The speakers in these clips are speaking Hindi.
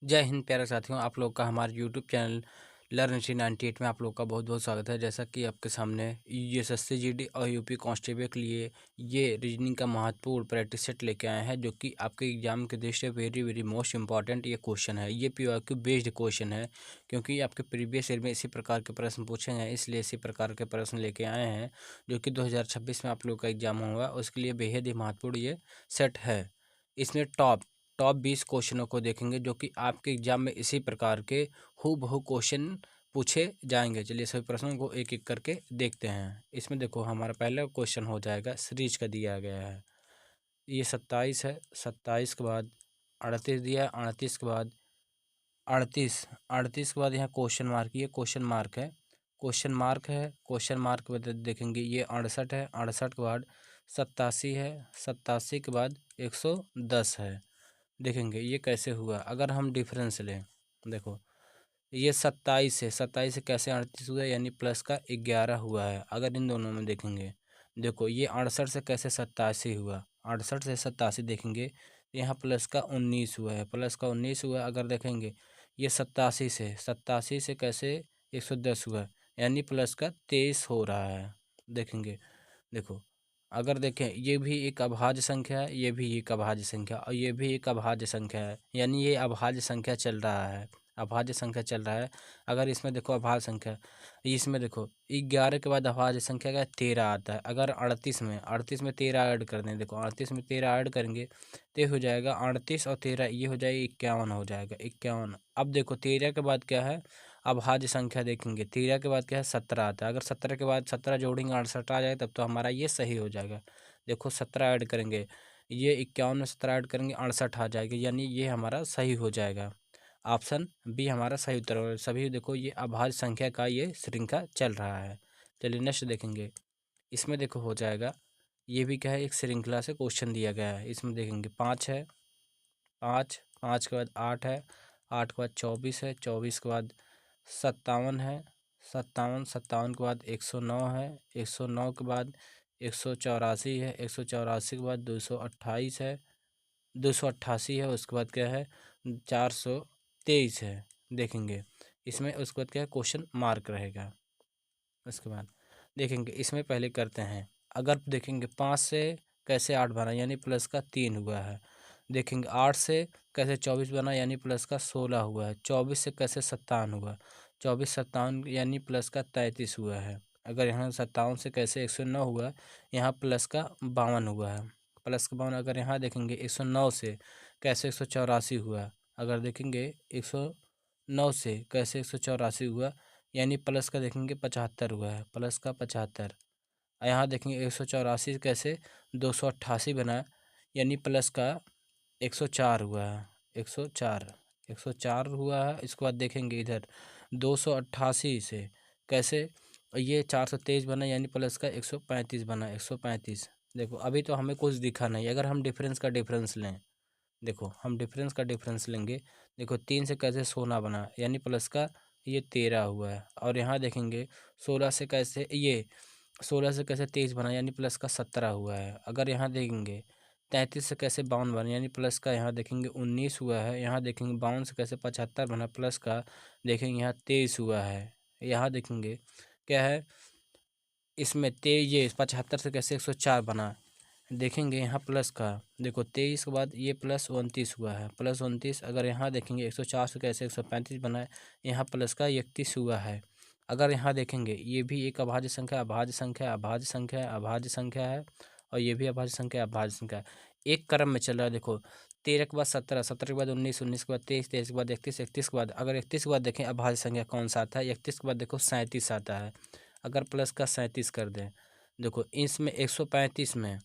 जय हिंद प्यारे साथियों, आप लोग का हमारे यूट्यूब चैनल लर्न 98 में आप लोग का बहुत बहुत स्वागत है। जैसा कि आपके सामने एसएससी जीडी और यूपी कांस्टेबल के लिए ये रीजनिंग का महत्वपूर्ण प्रैक्टिस सेट लेके आए हैं, जो कि आपके एग्जाम के दृष्टि से वेरी वेरी मोस्ट इंपॉर्टेंट ये क्वेश्चन है। ये पीओक्यू बेस्ड क्वेश्चन है, क्योंकि आपके प्रीवियस ईयर में इसी प्रकार के प्रश्न पूछे हैं, इसलिए इसी प्रकार के प्रश्न लेके आए हैं, जो कि 2026 में आप लोग का एग्जाम होगा उसके लिए बेहद ही महत्वपूर्ण ये सेट है। इसमें टॉप 20 क्वेश्चनों को देखेंगे, जो कि आपके एग्जाम में इसी प्रकार के हूबहू क्वेश्चन पूछे जाएंगे। चलिए सभी प्रश्नों को एक एक करके देखते हैं। इसमें देखो, हमारा पहला क्वेश्चन हो जाएगा सीरीज का दिया गया है। ये 27 है, 27 के बाद 38 दिया है, 38 के बाद 38 के बाद यहाँ क्वेश्चन मार्क, ये क्वेश्चन मार्क है, क्वेश्चन मार्क है, क्वेश्चन मार्क के बाद देखेंगे ये 68 है, 68 के बाद 87 है, 87 के बाद 110 है। देखेंगे ये कैसे हुआ अगर हम डिफरेंस लें। देखो, ये 27 है, 27 से कैसे 38 हुआ, यानी प्लस का 11 हुआ है। अगर इन दोनों में देखेंगे, देखो ये 68 से कैसे 87 हुआ, 68 से 87 देखेंगे, यहाँ प्लस का 19 हुआ है, प्लस का 19 हुआ। अगर देखेंगे ये 87 से कैसे 110 हुआ, यानी प्लस का 23 हो रहा है। देखेंगे, देखो अगर देखें ये भी एक अभाज्य संख्या है, ये भी एक अभाज्य संख्या और ये भी एक अभाज्य संख्या है, यानी ये अभाज्य संख्या चल रहा है, अभाज्य संख्या चल रहा है। अगर इसमें देखो अभाज्य संख्या, इसमें देखो 11 के बाद अभाज्य संख्या का 13 आता है। अगर 38 में 13 ऐड कर दें, देखो 38 में 13 ऐड करेंगे तो हो जाएगा 38 और 13 ये हो जाएगा 51 हो जाएगा, 51। अब देखो 13 के बाद क्या है, अभाज्य संख्या देखेंगे, 13 के बाद क्या है 17 आता है। अगर 17 के बाद 17 जोड़ेंगे 68 आ जाए, तब तो हमारा ये सही हो जाएगा। देखो 17 ऐड करेंगे, ये 51 में 17 ऐड करेंगे 68 आ जाएगी, यानी ये हमारा सही हो जाएगा। ऑप्शन बी हमारा सही उत्तर होगा। सभी देखो ये अभाज्य संख्या का ये श्रृंखला चल रहा है। चलिए नेक्स्ट देखेंगे। इसमें देखो हो जाएगा, ये भी क्या है, एक श्रृंखला से क्वेश्चन दिया गया है। इसमें देखेंगे 5 है, 5 के बाद 8 है, 8 के बाद 24 है, 24 के बाद 57 है, 57 के बाद 109 है, 109 के बाद 184 है, 184 के बाद 228 है, 288 है, उसके बाद क्या है 423 है। देखेंगे इसमें उसके बाद क्या है, क्वेश्चन मार्क रहेगा। उसके बाद देखेंगे इसमें पहले करते हैं। अगर देखेंगे 5 से कैसे 8 बना, यानी प्लस का 3 हुआ है। देखेंगे 8 से कैसे 24 बना, यानी प्लस का 16 हुआ है। 24 से कैसे 57 हुआ, 24 57 यानी प्लस का 33 हुआ है। अगर यहाँ 57 से कैसे 109 हुआ, यहाँ प्लस का 52 हुआ है, प्लस का 52। अगर यहाँ देखेंगे 109 से कैसे 184 हुआ, अगर देखेंगे 109 से कैसे 184 हुआ, यानी प्लस का देखेंगे 75 हुआ है, प्लस का 75। यहाँ देखेंगे 184 कैसे 288 बना, यानी प्लस का 104 हुआ है, 104 हुआ है। इसके बाद देखेंगे इधर 288 से कैसे ये 423 बना, यानी प्लस का 135 बना, 135। देखो अभी तो हमें कुछ दिखा नहीं। अगर हम डिफरेंस का डिफरेंस लें, देखो हम डिफरेंस का डिफरेंस लेंगे। देखो 3 से कैसे 16 बना, यानी प्लस का ये 13 हुआ है। और यहाँ देखेंगे 16 से कैसे 23 बना, यानी प्लस का 17 हुआ है। अगर यहाँ देखेंगे 33 से कैसे 52 बना, यानी प्लस का यहाँ देखेंगे 19 हुआ है। यहाँ देखेंगे 52 से कैसे 75 बना, प्लस का देखेंगे यहाँ 23 हुआ है। यहाँ देखेंगे क्या है, इसमें ये 75 से कैसे 104 बना, देखेंगे यहाँ प्लस का, देखो 23 के बाद ये प्लस 29 हुआ है, प्लस 29। अगर यहाँ देखेंगे 104 से कैसे 135 बना है, यहाँ प्लस का 31 हुआ है। अगर यहाँ देखेंगे ये भी एक अभाज्य संख्या, अभाज्य संख्या, अभाज्य संख्या, अभाज्य संख्या है, और ये भी अभाज्य संख्या, अभाज्य संख्या है। एक क्रम में चल रहा है। देखो 13 के बाद 17, 17 के बाद 19, 19 के बाद 23, 23 के बाद 31, 31 के बाद अगर 31 के बाद देखें अभाज्य संख्या कौन सा आता है, 31 के बाद देखो 37 आता है। अगर प्लस का 37 कर दें, देखो इसमें 135 में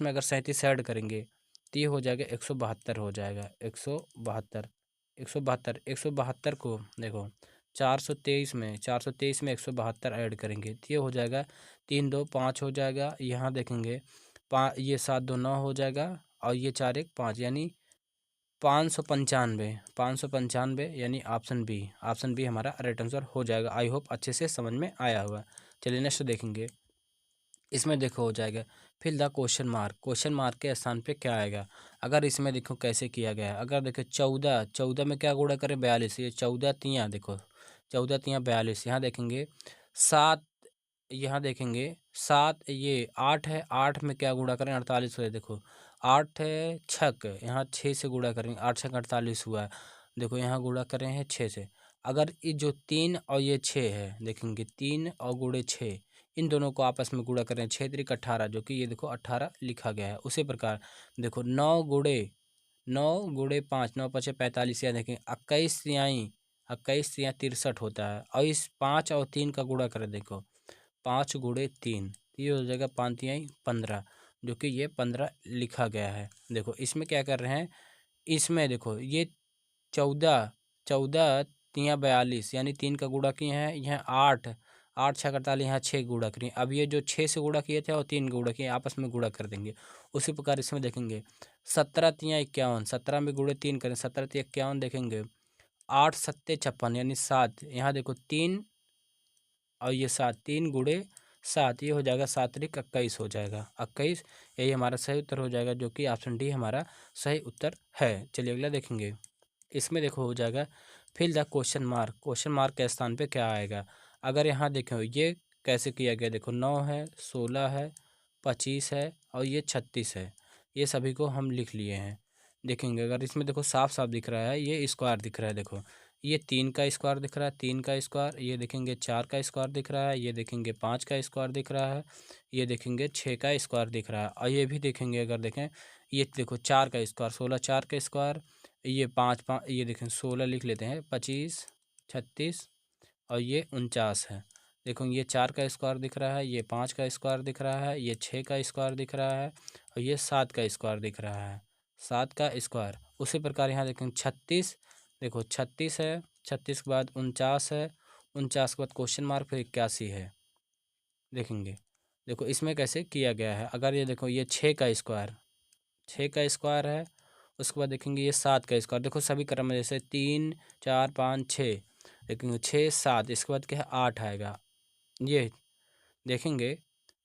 अगर 37 ऐड करेंगे तो ये हो जाएगा 172 हो जाएगा, 172, 172, 172 को देखो 423 में 172 ऐड करेंगे तो ये हो जाएगा 3 2 5 हो जाएगा। यहाँ देखेंगे ये 7 2 9 हो जाएगा, और ये 4 1 5, यानी 595, 595, यानी ऑप्शन बी हमारा राइट आंसर हो जाएगा। आई होप अच्छे से समझ में आया होगा। चलिए नेक्स्ट देखेंगे। इसमें देखो हो जाएगा फिल द क्वेश्चन मार्क के स्थान पे क्या आएगा। अगर इसमें देखो कैसे किया गया है, अगर देखो 14, 14 में क्या गुणा करें 42, ये 14 तियाँ देखो 14 तियाँ 42, यहाँ देखेंगे 7, यहाँ देखेंगे 7, ये 8 है, 8 में क्या गुणा करें 48 हुआ है, देखो 8 है छक, यहाँ 6 से गुणा करेंगे 8 छक 48 हुआ है, देखो यहाँ गुणा करें हैं 6 से। अगर ये जो 3 और ये 6 है, देखेंगे 3 और गुणे 6, इन दोनों को आपस में गुणा करें 6 त्रिक 18, जो कि ये देखो 18 लिखा गया है। उसी प्रकार देखो 9 गुणे 5, 9 पचे 45, या देखें 21 तिहाई 21 तिहाई 63 होता है। और इस 5 और 3 का गुणा करें, देखो 5 गुणे 3, ये हो जाएगा 5 तिहाई 15, जो कि ये 15 लिखा गया है। देखो इसमें क्या कर रहे हैं, इसमें देखो ये 14, 14 तियाँ 42, यानी 3 का गुणा किए हैं, यहाँ 8, 8 छः 48, यहाँ 6 गुणा करिए। अब ये जो 6 से गुणा किए थे और 3 गुणा किए, आपस में गुणा कर देंगे। उसी प्रकार इसमें देखेंगे 17 तियाँ 51, 17 में गुणे 3 करें 17 तियाँ 51, देखेंगे 8 सत्ते 56, यानी 7, यहाँ देखो 3 और ये 7, 3 गुणे 7, ये हो जाएगा 7 त्रिक 21 हो जाएगा 21, यही हमारा सही उत्तर हो जाएगा, जो कि ऑप्शन डी हमारा सही उत्तर है। चलिए अगला देखेंगे। इसमें देखो हो जाएगा फिल द क्वेश्चन मार्क के स्थान पे क्या आएगा। अगर यहाँ देखो ये कैसे किया गया, देखो 9 है, 16 है, 25 है और ये 36 है, ये सभी को हम लिख लिए हैं। देखेंगे अगर इसमें देखो साफ साफ दिख रहा है, ये स्क्वायर दिख रहा है, देखो ये 3 का स्क्वायर दिख रहा है, 3 का स्क्वायर, ये देखेंगे 4 का स्क्वायर दिख रहा है, ये देखेंगे 5 का स्क्वायर दिख रहा है, ये देखेंगे 6 का स्क्वायर दिख रहा है, और ये भी देखेंगे अगर देखें ये देखो 4 का स्क्वायर, 16 4 का स्क्वायर, ये 5 5, ये देखें 16 लिख लेते हैं, 25 36 और ये 49 है। देखो ये 4 का स्क्वायर दिख रहा है, ये 5 का स्क्वायर दिख रहा है, ये 6 का स्क्वायर दिख रहा है और ये 7 का स्क्वायर दिख रहा है, 7 का स्क्वायर। उसी प्रकार यहाँ देखें 36, देखो 36 है, 36 के बाद 49 है, 49 के बाद क्वेश्चन मार्क फिर 81 है। देखेंगे देखो इसमें कैसे किया गया है। अगर ये देखो ये 6 का स्क्वायर, 6 का स्क्वायर है, उसके बाद देखेंगे ये 7 का स्क्वायर, देखो सभी क्रम में जैसे 3 4 5 6, देखेंगे 6 7, इसके बाद क्या है 8 आएगा, ये देखेंगे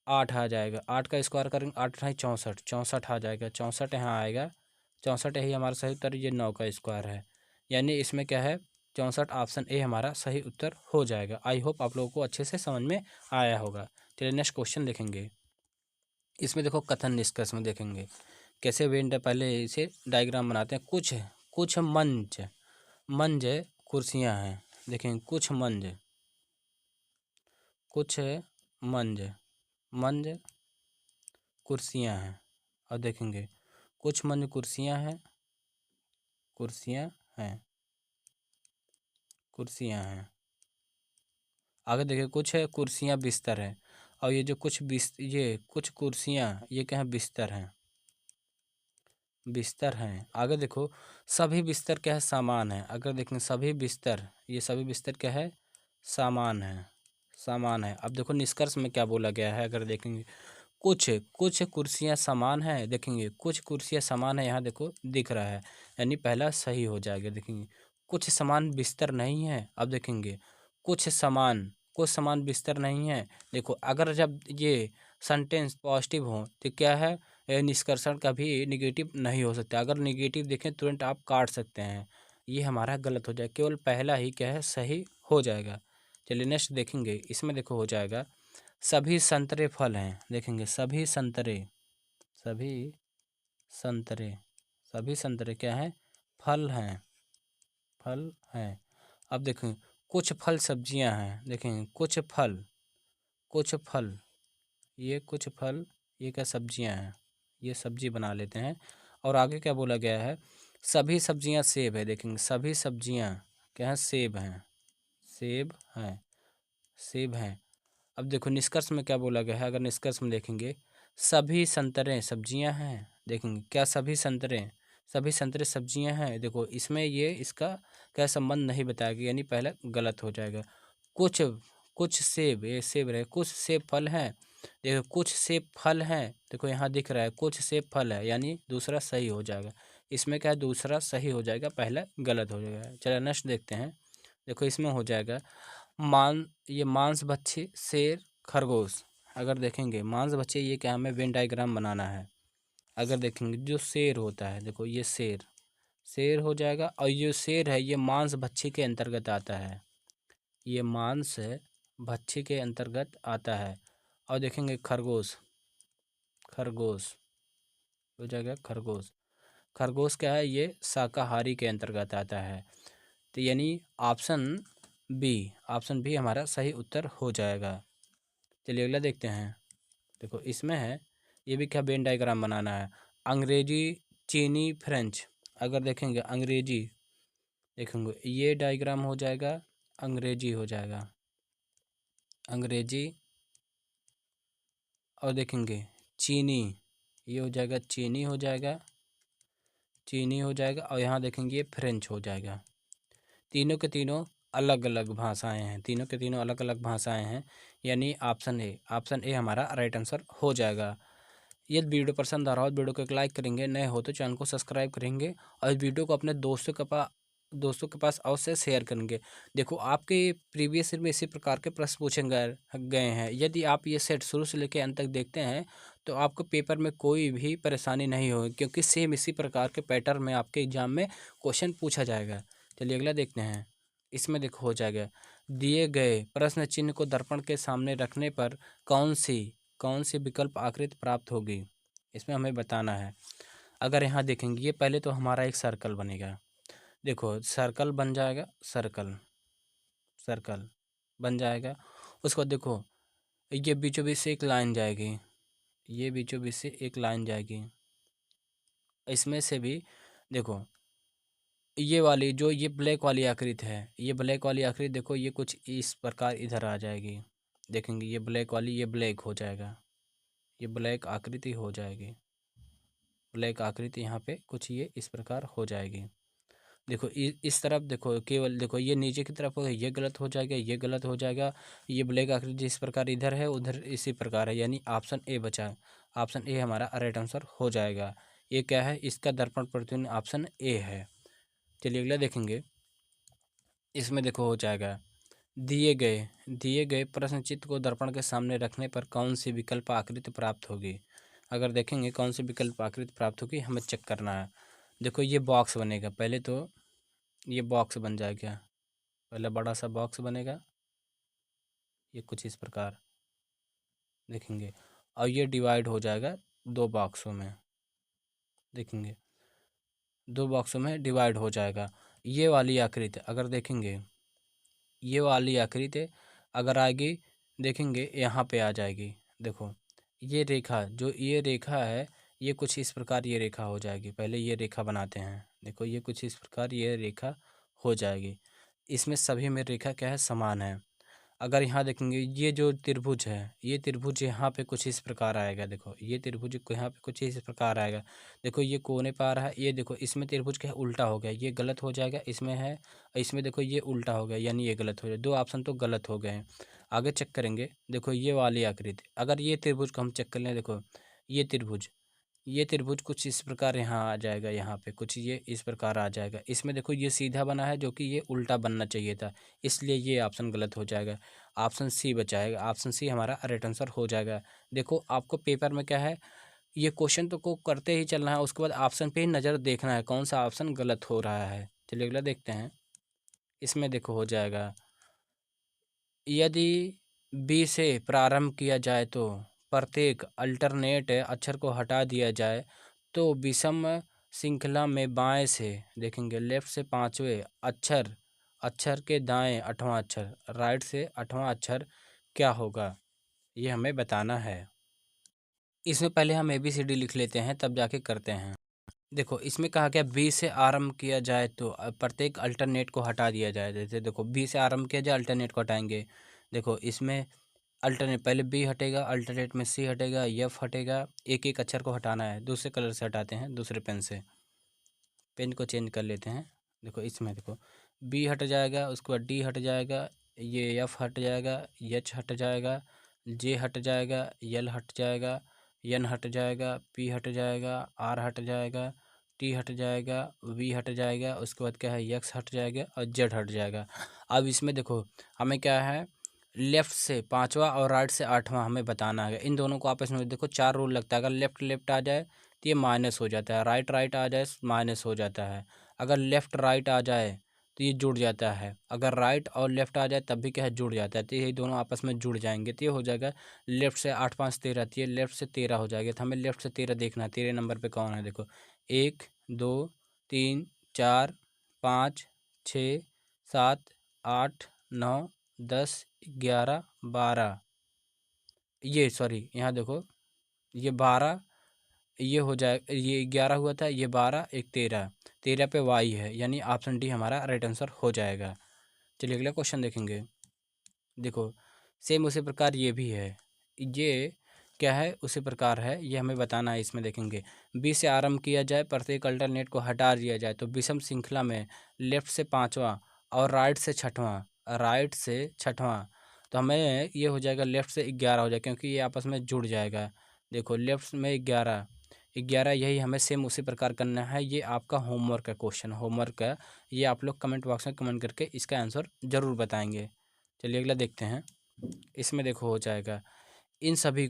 8 आ जाएगा, 8 का स्क्वायर करेंगे 8 है 64, 64 आ जाएगा, 64 यहाँ आएगा, 64 यही हमारा सही उत्तर, ये 9 का स्क्वायर है, यानी इसमें क्या है 64, ऑप्शन ए हमारा सही उत्तर हो जाएगा। आई होप आप लोगों को अच्छे से समझ में आया होगा। चलिए नेक्स्ट क्वेश्चन देखेंगे। इसमें देखो कथन निष्कर्ष में देखेंगे कैसे वेंड, पहले इसे डायग्राम बनाते हैं। कुछ कुछ मंच मंच कुर्सियां हैं, देखेंगे कुछ मंच मंच कुर्सियां हैं, और देखेंगे कुछ मंच कुर्सियां हैं, कुर्सियां हैं, कुर्सियां हैं। आगे देखिए कुछ है कुर्सियां बिस्तर है, और ये जो ये कुछ कुर्सियां ये क्या है बिस्तर हैं, बिस्तर हैं। आगे देखो सभी बिस्तर क्या है सामान है, अगर देखें सभी बिस्तर, ये सभी बिस्तर क्या है सामान है, सामान है। अब देखो निष्कर्ष में क्या बोला गया है, अगर देखेंगे कुछ कुछ कुर्सियां सामान है, देखेंगे कुछ कुर्सियां सामान है, यहाँ देखो दिख रहा है, यानी पहला सही हो जाएगा। देखेंगे कुछ सामान बिस्तर नहीं है, अब देखेंगे कुछ सामान बिस्तर नहीं है। देखो अगर जब ये सेंटेंस पॉजिटिव हो तो क्या है, निष्कर्षण कभी निगेटिव नहीं हो सकता। अगर निगेटिव देखें तुरंत आप काट सकते हैं, ये हमारा गलत हो जाएगा, केवल पहला ही क्या है सही हो जाएगा। चलिए नेक्स्ट देखेंगे। इसमें देखो हो जाएगा सभी संतरे फल हैं, देखेंगे सभी संतरे, सभी संतरे, सभी संतरे क्या हैं फल हैं, फल हैं। अब देखें कुछ फल सब्जियां हैं, देखेंगे कुछ फल ये कुछ फल ये क्या सब्जियां हैं, ये सब्जी बना लेते हैं। और आगे क्या बोला गया है सभी सब्जियां सेब है, देखेंगे सभी सब्जियां क्या हैं सेब हैं, सेब हैं, सेब हैं। अब देखो निष्कर्ष में क्या बोला गया है, अगर निष्कर्ष में देखेंगे सभी संतरे सब्जियां हैं, देखेंगे क्या सभी संतरे सब्जियां हैं। देखो इसमें ये इसका क्या संबंध नहीं बताया गया, यानी पहला गलत हो जाएगा। कुछ कुछ सेब, ये सेब रहे, कुछ सेब फल हैं, देखो कुछ सेब फल हैं, देखो यहाँ दिख रहा है कुछ सेब फल है, यानी दूसरा सही हो जाएगा। इसमें क्या है दूसरा सही हो जाएगा, पहला गलत हो जाएगा। चलो नेक्स्ट देखते हैं। देखो इसमें हो जाएगा ये मांस भक्षी शेर खरगोश अगर देखेंगे मांसभक्षी, ये क्या हमें वेन डायग्राम बनाना है। अगर देखेंगे जो शेर होता है, देखो ये शेर हो जाएगा, और ये शेर है ये मांसभक्षी के अंतर्गत आता है, ये मांसभक्षी के अंतर्गत आता है। और देखेंगे खरगोश हो जाएगा खरगोश क्या है, ये शाकाहारी के अंतर्गत आता है। तो यानी ऑप्शन बी हमारा सही उत्तर हो जाएगा। चलिए अगला देखते हैं। देखो इसमें है, ये भी क्या वेन डायग्राम बनाना है। अंग्रेजी, चीनी, फ्रेंच। अगर देखेंगे अंग्रेजी, देखेंगे ये डायग्राम हो जाएगा, अंग्रेजी हो जाएगा, अंग्रेजी। और देखेंगे चीनी, ये हो जाएगा चीनी हो जाएगा, और यहाँ देखेंगे ये फ्रेंच हो जाएगा। तीनों के तीनों अलग अलग भाषाएं हैं, यानी ऑप्शन ए हमारा राइट आंसर हो जाएगा। यदि वीडियो पसंद आ रहा हो तो वीडियो को एक लाइक करेंगे, नए हो तो चैनल को सब्सक्राइब करेंगे, और इस वीडियो को अपने दोस्तों के पास अवश्य शेयर करेंगे। देखो आपके प्रीवियस ईयर में इसी प्रकार के प्रश्न पूछे गए हैं। यदि आप ये सेट शुरू से लेकर अंत तक देखते हैं तो आपको पेपर में कोई भी परेशानी नहीं होगी, क्योंकि सेम इसी प्रकार के पैटर्न में आपके एग्जाम में क्वेश्चन पूछा जाएगा। चलिए अगला देखते हैं। इसमें देखो हो जाएगा, दिए गए प्रश्न चिन्ह को दर्पण के सामने रखने पर कौन सी विकल्प आकृति प्राप्त होगी, इसमें हमें बताना है। अगर यहाँ देखेंगे, ये पहले तो हमारा एक सर्कल बनेगा। देखो सर्कल बन जाएगा, सर्कल बन जाएगा। उसके बाद देखो ये बीचों बीच से एक लाइन जाएगी, ये बीचों बीच से एक लाइन जाएगी। इसमें से भी देखो ये वाली जो ये ब्लैक वाली आकृति है, ये ब्लैक वाली आकृति देखो ये कुछ इस प्रकार इधर आ जाएगी। देखेंगे ये ब्लैक वाली, ये ब्लैक हो जाएगा, ये ब्लैक आकृति हो जाएगी, ब्लैक आकृति यहाँ पे कुछ ये इस प्रकार हो जाएगी। देखो इस तरफ देखो, केवल देखो ये नीचे की तरफ होगा, ये गलत हो जाएगा, ये गलत हो जाएगा। ये ब्लैक आकृति जिस प्रकार इधर है उधर इसी प्रकार है, यानी ऑप्शन ए बचा, ऑप्शन ए हमारा राइट आंसर हो जाएगा। ये क्या है, इसका दर्पण प्रतिबिंब ऑप्शन ए है। चलिए अगला देखेंगे। इसमें देखो हो जाएगा, दिए गए प्रश्न चित्र को दर्पण के सामने रखने पर कौन सी विकल्प आकृति प्राप्त होगी। अगर देखेंगे कौन सी विकल्प आकृति प्राप्त होगी, हमें चेक करना है। देखो ये बॉक्स बनेगा, पहले तो ये बॉक्स बन जाएगा, पहले बड़ा सा बॉक्स बनेगा, ये कुछ इस प्रकार देखेंगे, और ये डिवाइड हो जाएगा दो बॉक्सों में, देखेंगे दो बॉक्सों में डिवाइड हो जाएगा। ये वाली आकृति अगर देखेंगे, ये वाली आकृति अगर आएगी, देखेंगे यहाँ पे आ जाएगी। देखो ये रेखा, जो ये रेखा है ये कुछ इस प्रकार ये रेखा हो जाएगी। पहले ये रेखा बनाते हैं, देखो ये कुछ इस प्रकार ये रेखा हो जाएगी। इसमें सभी में रेखा क्या है, समान है। अगर यहाँ देखेंगे ये जो त्रिभुज है, ये त्रिभुज यहाँ पे कुछ इस प्रकार आएगा। देखो ये त्रिभुज को यहाँ पे कुछ इस प्रकार आएगा। देखो ये कोने पर आ रहा है, ये देखो इसमें त्रिभुज क्या है, उल्टा हो गया, ये गलत हो जाएगा। इसमें है, इसमें देखो ये उल्टा हो गया, यानी ये गलत हो जाए। दो ऑप्शन तो गलत हो गए हैं। आगे चेक करेंगे, देखो ये वाली आकृति, अगर ये त्रिभुज को हम चेक कर लें, देखो ये त्रिभुज कुछ इस प्रकार यहाँ आ जाएगा, यहाँ पे कुछ ये इस प्रकार आ जाएगा। इसमें देखो ये सीधा बना है, जो कि ये उल्टा बनना चाहिए था, इसलिए ये ऑप्शन गलत हो जाएगा। ऑप्शन सी बचाएगा, ऑप्शन सी हमारा राइट आंसर हो जाएगा। देखो आपको पेपर में क्या है, ये क्वेश्चन तो को करते ही चलना है, उसके बाद ऑप्शन पे ही नज़र देखना है कौन सा ऑप्शन गलत हो रहा है। चलिए अगला देखते हैं। इसमें देखो हो जाएगा, यदि बी से प्रारंभ किया जाए तो प्रत्येक अल्टरनेट अक्षर को हटा दिया जाए तो विषम श्रृंखला में बाएं से देखेंगे, लेफ्ट से पांचवें अक्षर के दाएं आठवां अक्षर, राइट से आठवां अक्षर क्या होगा, ये हमें बताना है। इसमें पहले हम ABCD लिख लेते हैं, तब जाके करते हैं। देखो इसमें कहा गया बी से आरंभ किया जाए तो प्रत्येक अल्टरनेट को हटा दिया जाए। जैसे देखो बी से आरंभ किया जाए, अल्टरनेट को हटाएंगे। देखो इसमें अल्टरनेट पहले बी हटेगा, अल्टरनेट में सी हटेगा, एफ हटेगा, एक एक अक्षर को हटाना है। दूसरे कलर से हटाते हैं, दूसरे पेन से, पेन को चेंज कर लेते हैं। देखो इसमें देखो बी हट जाएगा, उसके बाद डी हट जाएगा, ये एफ हट जाएगा, एच हट जाएगा, जे हट जाएगा, एल हट जाएगा, एन हट जाएगा, पी हट जाएगा, आर हट जाएगा, टी हट जाएगा, वी हट जाएगा, उसके बाद क्या है एक्स हट जाएगा और जेड हट जाएगा। अब इसमें देखो हमें क्या है, लेफ्ट से पाँचवा और राइट से आठवां हमें बताना है। इन दोनों को आपस में देखो 4 रूल लगता है। अगर लेफ्ट लेफ्ट आ जाए तो ये माइनस हो जाता है, राइट राइट आ जाए माइनस हो जाता है। अगर लेफ्ट राइट आ जाए तो ये जुड़ जाता है, अगर राइट और लेफ्ट आ जाए तब भी क्या है, जुड़ जाता है। तो ये दोनों आपस में जुड़ जाएंगे तो ये हो जाएगा लेफ्ट से 8 5 13, तो ये लेफ्ट से 13 हो जाएगा। तो हमें लेफ्ट से 13 देखना है। 13 नंबर पे कौन है, देखो 1 2 3 4 5 6 7 8 9 10 11 12, ये सॉरी यहाँ देखो ये 12, ये हो जाए, ये 11 हुआ था, ये 12 एक 13, 13 पे वाई है, यानी ऑप्शन डी हमारा राइट आंसर हो जाएगा। चलिए अगला क्वेश्चन देखेंगे। देखो सेम उसी प्रकार ये भी है, ये क्या है, उसी प्रकार है, ये हमें बताना है। इसमें देखेंगे बी से आरंभ किया जाए, प्रत्येक अल्टरनेट को हटा दिया जाए तो विषम श्रृंखला में लेफ्ट से पाँचवा और राइट से छठवां, राइट से छठवां, तो हमें ये हो जाएगा लेफ्ट से 11 हो जाएगा, क्योंकि ये आपस में जुड़ जाएगा। देखो लेफ्ट में 11 11, यही हमें सेम उसी प्रकार करना है। ये आपका होमवर्क है, क्वेश्चन होमवर्क है, ये आप लोग कमेंट बॉक्स में कमेंट करके इसका आंसर ज़रूर बताएंगे। चलिए अगला देखते हैं। इसमें देखो हो जाएगा, इन सभी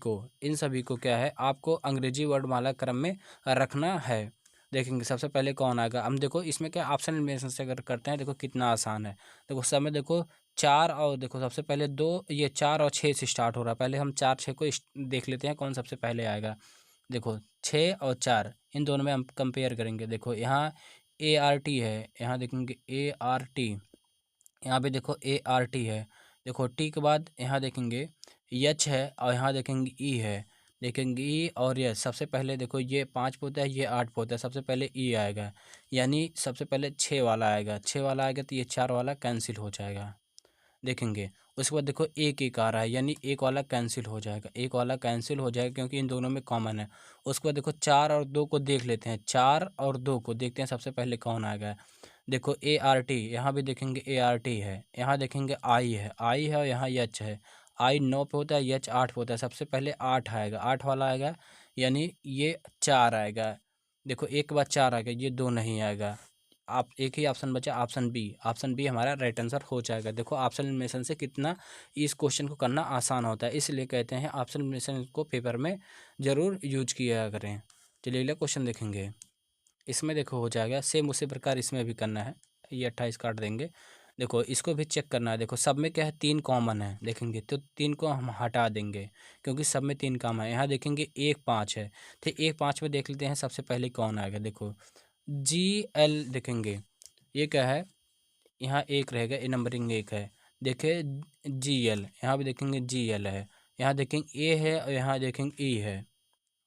को क्या है, आपको अंग्रेजी वर्णमाला क्रम में रखना है। देखेंगे सबसे पहले कौन आएगा, हम देखो इसमें क्या ऑप्शन एलिमिनेशन से अगर करते हैं, देखो कितना आसान है। देखो सब में देखो 4 और देखो सबसे पहले 2, ये 4 और 6 से स्टार्ट हो रहा है। पहले हम 4 6 को देख लेते हैं कौन सबसे पहले आएगा। देखो 6 और 4 इन दोनों में हम कंपेयर करेंगे। देखो यहाँ ART है, यहाँ देखेंगे ART, यहाँ पे देखो ART है। देखो टी के बाद यहाँ देखेंगे यच है, और यहाँ देखेंगे ई है। देखेंगे ई और यच, सबसे पहले देखो ये 5 पे होता है, ये 8 पे होता है, सबसे पहले ई आएगा, यानी सबसे पहले 6 वाला आएगा। 6 वाला आएगा तो ये 4 वाला कैंसिल हो जाएगा। देखेंगे उसके बाद देखो एक एक आ रहा है, यानी एक वाला कैंसिल हो जाएगा, एक वाला कैंसिल हो जाएगा क्योंकि इन दोनों में कॉमन है। उसके बाद देखो 4 और 2 को देख लेते हैं, 4 और 2 को देखते हैं सबसे पहले कौन आएगा। देखो ART, यहाँ भी देखेंगे ART है, यहाँ देखेंगे आई है, आई है, और यहाँ यच है। आई 9 पे होता है, यच 8 पे होता है, सबसे पहले 8 आएगा, 8 वाला आएगा, यानी ये 4 आएगा। देखो एक के बाद 4 आएगा, ये 2 नहीं आएगा। आप एक ही ऑप्शन बचा, ऑप्शन बी, ऑप्शन बी हमारा राइट आंसर हो जाएगा। देखो ऑप्शन एलिमिनेशन से कितना इस क्वेश्चन को करना आसान होता है, इसलिए कहते हैं ऑप्शन एलिमिनेशन को पेपर में ज़रूर यूज किया करें। चलिए अगला क्वेश्चन देखेंगे। इसमें देखो हो जाएगा सेम उसी प्रकार इसमें भी करना है, ये 28 काट देंगे। देखो इसको भी चेक करना है। देखो सब में क्या है, 3 कॉमन है, देखेंगे तो 3 को हम हटा देंगे क्योंकि सब में 3 कॉमन है। यहाँ देखेंगे 1 5 है, तो 1 5 में देख लेते हैं सबसे पहले कौन आएगा। देखो GL देखेंगे, ये क्या है, यहाँ एक रहेगा, ये नंबरिंग 1 है। देखे GL, यहाँ भी देखेंगे GL है, यहाँ देखेंगे A है, और यहाँ देखेंगे E है।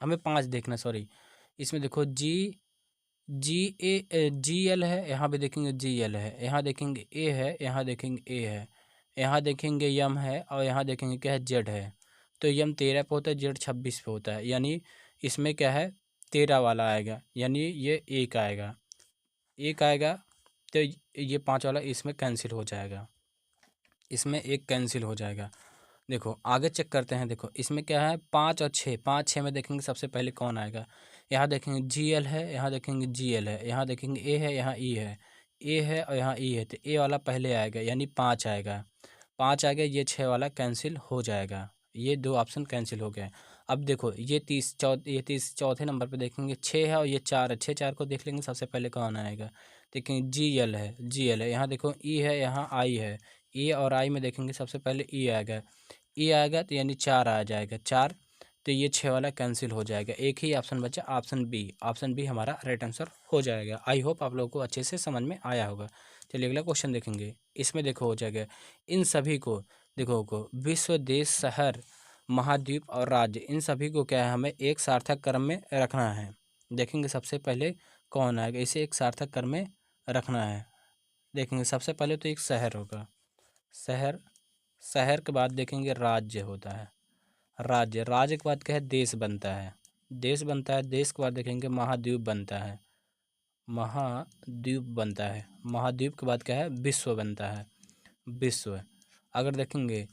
हमें 5 देखना, सॉरी, इसमें देखो GL है, यहाँ भी देखेंगे GL है, यहाँ देखेंगे A है, यहाँ देखेंगे A है, यहाँ देखेंगे यम है, और यहाँ देखेंगे क्या है, Z है। तो यम 13 पे होता है, Z 26 पे होता है, यानी इसमें क्या है 13 वाला आएगा, यानी ये एक आएगा, एक आएगा, तो ये 5 वाला इसमें कैंसिल हो जाएगा, इसमें एक कैंसिल हो जाएगा। देखो आगे चेक करते हैं। देखो इसमें क्या है, 5 और 6, 5 6 में देखेंगे सबसे पहले कौन आएगा। यहाँ देखेंगे GL है, यहाँ देखेंगे GL है, यहाँ देखेंगे A है, यहाँ E है, A है, और यहाँ E है, तो A वाला पहले आएगा, यानी 5 आएगा, 5 आ गया, ये 6 वाला कैंसिल हो जाएगा, ये 2 ऑप्शन कैंसिल हो गए। अब देखो ये 30 चौथे नंबर पे देखेंगे 6 है, और ये 4 है, 6 4 को देख लेंगे सबसे पहले कौन आएगा। देखेंगे GL है, यहाँ देखो E है, यहाँ I है, E और I में देखेंगे सबसे पहले E आएगा, E आएगा तो यानी 4 आ जाएगा, 4, तो ये 6 वाला कैंसिल हो जाएगा। एक ही ऑप्शन बचा, ऑप्शन बी, ऑप्शन बी हमारा राइट आंसर हो जाएगा। आई होप आप लोगों को अच्छे से समझ में आया होगा। चलिए अगला क्वेश्चन देखेंगे। इसमें देखो हो जाएगा, इन सभी को देखो को विश्व, देश, शहर, महाद्वीप और राज्य, इन सभी को क्या है, हमें एक सार्थक क्रम में रखना है। देखेंगे सबसे पहले कौन आएगा, इसे एक सार्थक क्रम में रखना है। देखेंगे सबसे पहले तो एक शहर होगा, शहर, शहर के बाद देखेंगे राज्य होता है, राज्य, राज्य के बाद क्या है, देश बनता है, देश बनता है, देश के बाद देखेंगे महाद्वीप बनता है, महाद्वीप बनता है, महाद्वीप के बाद क्या है, विश्व बनता है, विश्व। अगर देखेंगे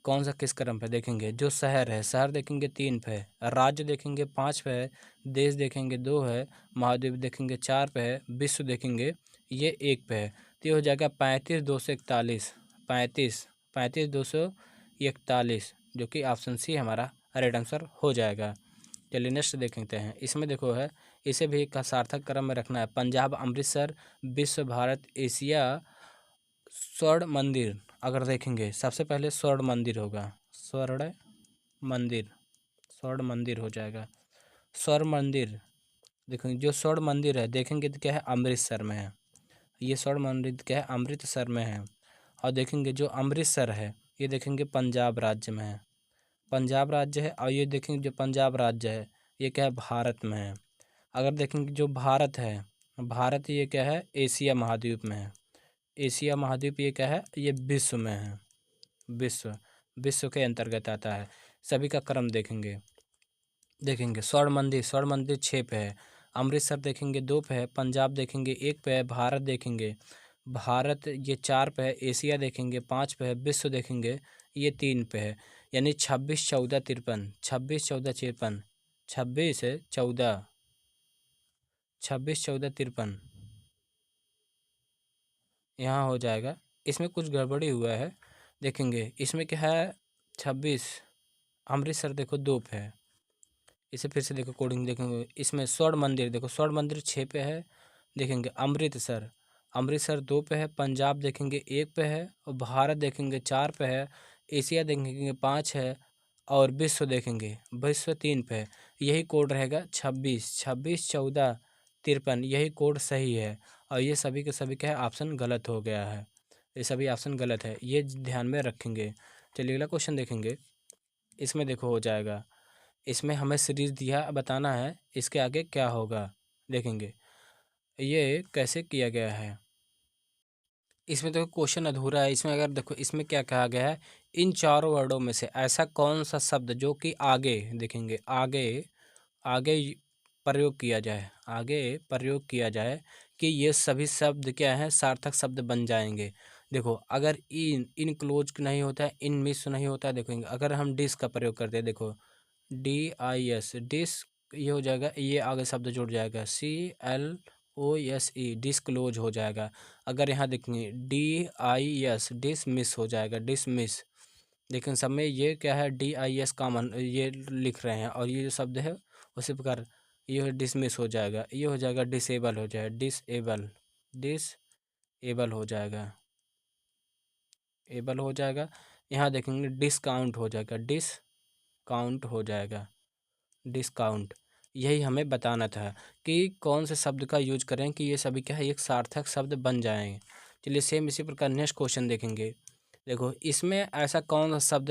कौन सा किस क्रम पे, देखेंगे जो शहर है, शहर देखेंगे 3 पे है, राज्य देखेंगे 5 पे है, देश देखेंगे 2 है, महाद्वीप देखेंगे 4 पे है, विश्व देखेंगे ये 1 पे है। तो ये हो जाएगा 35 241, 35 241, 41, जो कि ऑप्शन सी हमारा राइट आंसर हो जाएगा। चलिए नेक्स्ट देखते हैं। इसमें देखो है, इसे भी एक सार्थक क्रम में रखना है। पंजाब, अमृतसर, विश्व, भारत, एशिया, स्वर्ण मंदिर। अगर देखेंगे सबसे पहले स्वर्ण मंदिर होगा, स्वर्ण मंदिर, स्वर्ण मंदिर हो जाएगा। स्वर्ण मंदिर देखेंगे, जो स्वर्ण मंदिर है देखेंगे तो क्या है, अमृतसर में है। ये स्वर्ण मंदिर क्या है, अमृतसर में है। और देखेंगे जो अमृतसर है ये देखेंगे पंजाब राज्य में है, पंजाब राज्य है। और ये देखेंगे जो पंजाब राज्य है ये क्या है, भारत में है। अगर देखेंगे जो भारत है, भारत ये क्या है, एशिया महाद्वीप में है। एशिया महाद्वीप ये क्या है, ये विश्व में है। विश्व, विश्व के अंतर्गत आता है। सभी का क्रम देखेंगे, स्वर्ण मंदिर, स्वर्ण मंदिर 6 पे है। अमृतसर देखेंगे 2 पे है। पंजाब देखेंगे 1 पे है। भारत देखेंगे, भारत ये 4 पे है। एशिया देखेंगे 5 पे है। विश्व देखेंगे ये 3 पे है। यानी 26, 14, 53, 26, 14, 53, 26 है 14, 26, 14, 53 यहाँ हो जाएगा। इसमें कुछ गड़बड़ी हुआ है, देखेंगे इसमें क्या है, 26 अमृतसर देखो 2 पे है। इसे फिर से देखो कोडिंग देखेंगे, इसमें स्वर्ण मंदिर देखो, स्वर्ण मंदिर 6 पे है। देखेंगे अमृतसर, अमृतसर 2 पे है। पंजाब देखेंगे 1 पे है। और भारत देखेंगे 4 पे है। एशिया देखेंगे 5 है। और विश्व देखेंगे, विश्व 3 पे है। यही कोड रहेगा 26, 26, 14, 53, यही कोड सही है। और ये सभी के सभी क्या है, ऑप्शन गलत हो गया है। ये सभी ऑप्शन गलत है, ये ध्यान में रखेंगे। चलिए अगला क्वेश्चन देखेंगे। इसमें देखो हो जाएगा, इसमें हमें सीरीज दिया बताना है इसके आगे क्या होगा। देखेंगे ये कैसे किया गया है। इसमें देखो क्वेश्चन अधूरा है। इसमें अगर देखो इसमें क्या कहा गया है, इन चारों वर्डों में से ऐसा कौन सा शब्द जो कि आगे देखेंगे, आगे आगे प्रयोग किया जाए, आगे प्रयोग किया जाए कि ये सभी शब्द क्या हैं, सार्थक शब्द बन जाएंगे। देखो अगर इन इनक्लोज नहीं होता है, इन मिस नहीं होता है, देखेंगे अगर हम डिस का प्रयोग करते हैं, देखो DIS, डिस, ये हो जाएगा, ये आगे शब्द जुड़ जाएगा CLOSE, डिस्क्लोज हो जाएगा। अगर यहाँ देखेंगे DIS, डिसमिस हो जाएगा, डिसमिस। लेकिन सब में ये क्या है, DIS कॉमन ये लिख रहे हैं। और ये जो शब्द है उसी प्रकार ये डिसमिस हो जाएगा, ये हो जाएगा डिसेबल हो जाएगा, डिसेबल, डिसेबल हो जाएगा, एबल हो जाएगा। यहाँ देखेंगे डिस्काउंट हो जाएगा, डिस्काउंट हो जाएगा, डिस्काउंट। यही हमें बताना था कि कौन से शब्द का यूज करें कि ये सभी क्या है, एक सार्थक शब्द बन जाएंगे। चलिए सेम इसी प्रकार नेक्स्ट क्वेश्चन देखेंगे। देखो इसमें ऐसा कौन सा शब्द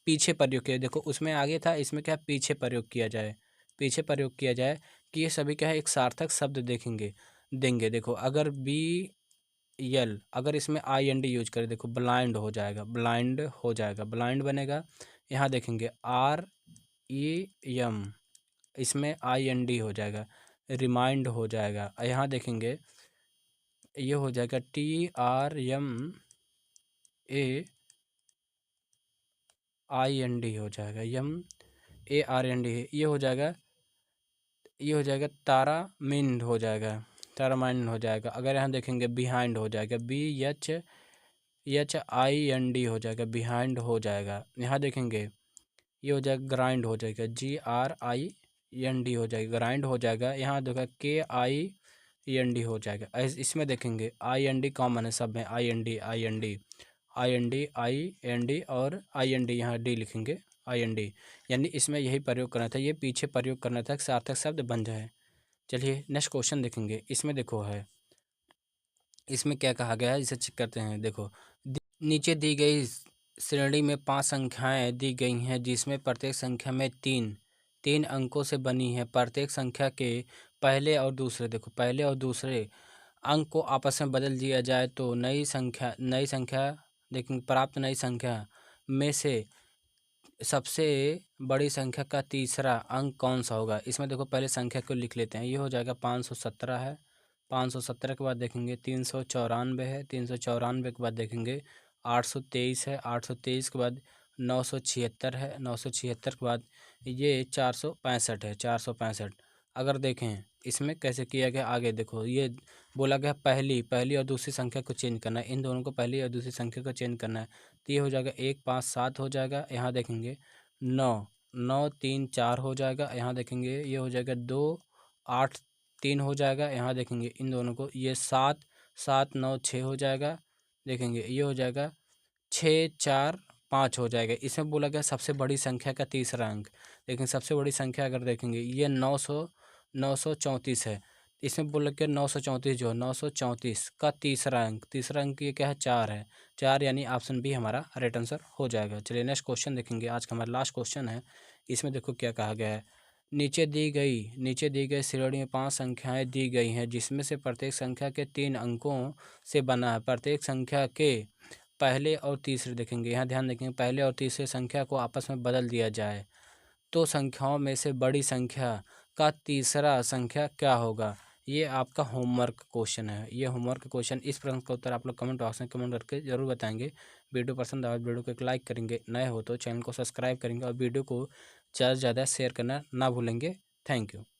पीछे प्रयोग किया, देखो उसमें आगे था, इसमें क्या पीछे प्रयोग किया जाए, पीछे प्रयोग किया जाए कि ये सभी क्या है, एक सार्थक शब्द देखेंगे देंगे। देखो अगर BL, अगर इसमें IND यूज करें, देखो ब्लाइंड हो जाएगा, ब्लाइंड हो जाएगा, ब्लाइंड बनेगा। यहाँ देखेंगे REM, इसमें IND हो जाएगा, रिमाइंड हो जाएगा। यहाँ देखेंगे ये हो जाएगा TRMAIND हो जाएगा, MARND, ये हो जाएगा, ये हो जाएगा तारामिंड हो जाएगा, तारामाइंड हो जाएगा। अगर यहाँ देखेंगे बिहाइंड हो जाएगा, BHIND हो जाएगा, बिहाइंड हो जाएगा। यहाँ देखेंगे ये हो जाएगा ग्राइंड हो जाएगा, GRIND हो जाएगा, ग्राइंड हो जाएगा। यहाँ देखा KIND हो जाएगा। इसमें देखेंगे IND कॉमन है सब में, IND और IND, यहाँ D लिखेंगे, IND। यानी इसमें यही प्रयोग करना था, ये पीछे प्रयोग करना था, सार्थक शब्द बन जाए। चलिए नेक्स्ट क्वेश्चन देखेंगे। इसमें देखो है, इसमें क्या कहा गया है, इसे चेक करते हैं। देखो नीचे दी गई श्रेणी में 5 संख्याएं दी गई हैं जिसमें प्रत्येक संख्या में तीन अंकों से बनी है। प्रत्येक संख्या के पहले और दूसरे, देखो पहले और दूसरे अंक को आपस में बदल दिया जाए तो नई संख्या लेकिन प्राप्त नई संख्या में से सबसे बड़ी संख्या का तीसरा अंक कौन सा होगा। इसमें देखो पहले संख्या को लिख लेते हैं, ये हो जाएगा 517 है। 517 के बाद देखेंगे 394 है। 394 के बाद देखेंगे 823 है। 823 के बाद 976 है। 976 के बाद ये 465 है। 465 अगर देखें इसमें कैसे किया गया, आगे देखो ये बोला गया पहली और दूसरी संख्या को चेंज करना है, इन दोनों को पहली और दूसरी संख्या को चेंज करना है। तो ये हो जाएगा 1 5 7 हो जाएगा। यहाँ देखेंगे 9 9 3 4 हो जाएगा। यहाँ देखेंगे ये हो जाएगा 2 8 3 हो जाएगा। यहाँ देखेंगे इन दोनों को ये 7 7 9 6 हो जाएगा। देखेंगे ये हो जाएगा 6 4 5 हो जाएगा। इसमें बोला गया सबसे बड़ी संख्या का तीसरा अंक। लेकिन सबसे बड़ी संख्या अगर देखेंगे ये 934 है। इसमें बोला गया 934 जो 934 का तीसरा अंक ये क्या है, 4 है। 4 यानी ऑप्शन बी हमारा राइट आंसर हो जाएगा। चलिए नेक्स्ट क्वेश्चन देखेंगे, आज का हमारा लास्ट क्वेश्चन है। इसमें देखो क्या कहा गया है, नीचे दी गई श्रेणी में 5 संख्याएं दी गई हैं, जिसमें से प्रत्येक संख्या के 3 अंकों से बना है। प्रत्येक संख्या के पहले और तीसरे, देखेंगे यहाँ ध्यान देखेंगे, पहले और तीसरे संख्या को आपस में बदल दिया जाए तो संख्याओं में से बड़ी संख्या का तीसरा संख्या क्या होगा। ये आपका होमवर्क क्वेश्चन है। ये होमवर्क क्वेश्चन, इस प्रश्न का उत्तर आप लोग कमेंट बॉक्स में कमेंट करके जरूर बताएंगे। वीडियो पसंद आए वीडियो को एक लाइक करेंगे, नए हो तो चैनल को सब्सक्राइब करेंगे और वीडियो को ज़्यादा से ज़्यादा शेयर करना ना भूलेंगे। Thank you.